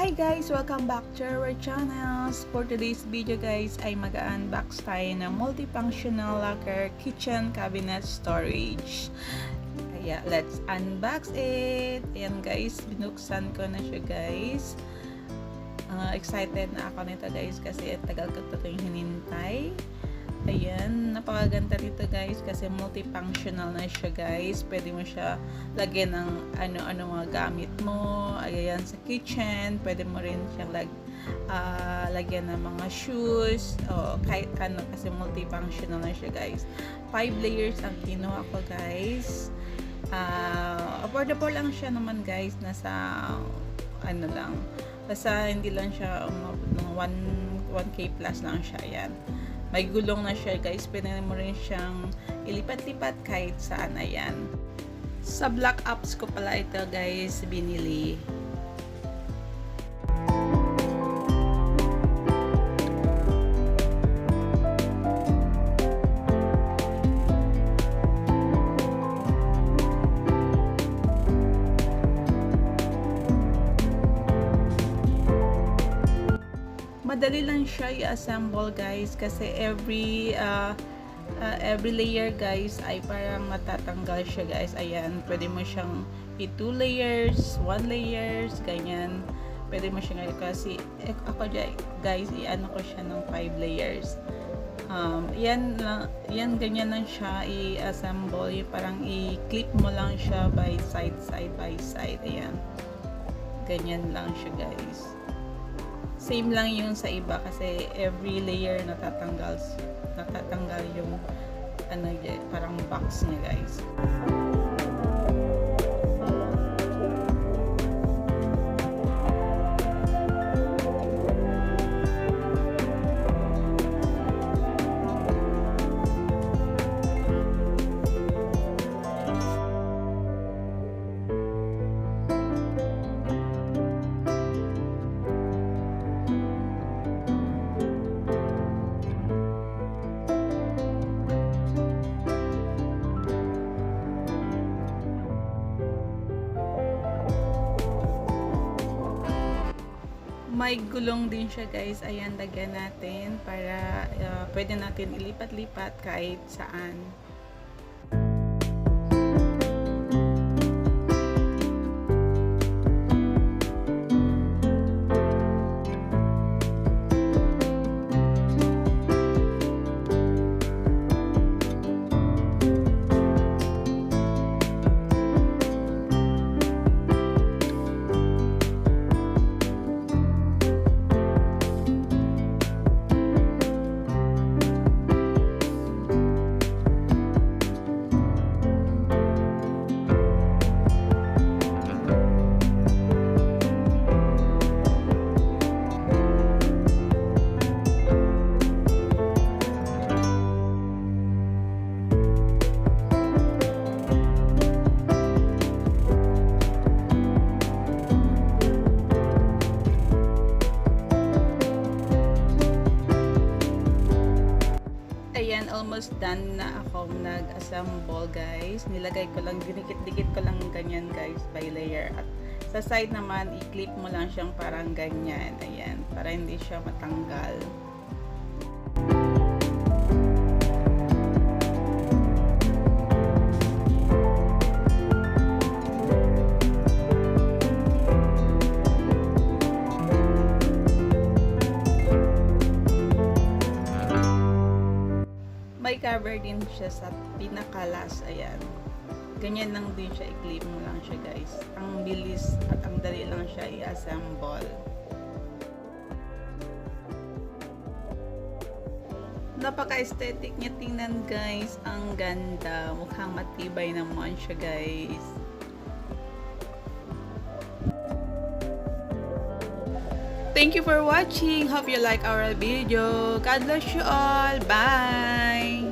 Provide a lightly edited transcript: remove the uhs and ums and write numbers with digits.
Hi guys! Welcome back to our channels. For today's video guys ay mag-unbox tayo ng multifunctional locker kitchen cabinet storage. Kaya let's unbox it! Ayan guys, binuksan ko na siya guys. Excited na ako nito guys kasi tagal ko ito yung hinintay. Ayan, napakaganda dito guys kasi multifunctional na siya guys. Pwede mo siya lagyan ng ano-ano mga gamit mo. Ayan, sa kitchen. Pwede mo rin siyang lagyan ng mga shoes. O kahit ano kasi multifunctional na siya guys. 5 layers ang kinuha ko guys. Affordable lang siya naman guys. Nasa ano lang. Basta hindi lang siya umabot ng 1K plus lang siya. Ayan. May gulong na siya guys, pwede mo rin siyang ilipat-lipat kahit saan. Ayan. Sa Black Ops ko pala ito guys binili. Madali lang siya i-assemble guys kasi every layer guys ay parang matatanggal siya guys. Ayan, pwede mo siyang i-2 layers, 1 layers, ganyan. Pwede mo siyang kasi ako guys i-ano ko siya ng 5 layers. Yan ganyan lang siya i-assemble. Parang i-clip mo lang siya by side by side. Ayan. Ganyan lang siya guys. Same lang yung sa iba kasi every layer natatanggal yung parang box niya guys. May gulong din siya guys. Ayan, lagyan natin para pwede natin ilipat-lipat kahit saan. Ayan, almost done na ako nag-assemble guys. Nilagay ko lang, dinikit-dikit ko lang ganyan guys by layer. At sa side naman, i-clip mo lang siyang parang ganyan. Ayan, para hindi siya matanggal. May cover din siya sa pinakalas. Ayan. Ganyan lang din siya. I-clip mo lang siya guys. Ang bilis at ang dali lang siya i-assemble. Napaka-aesthetic niya tingnan guys. Ang ganda. Mukhang matibay naman siya guys. Thank you for watching. Hope you like our video. God bless you all. Bye!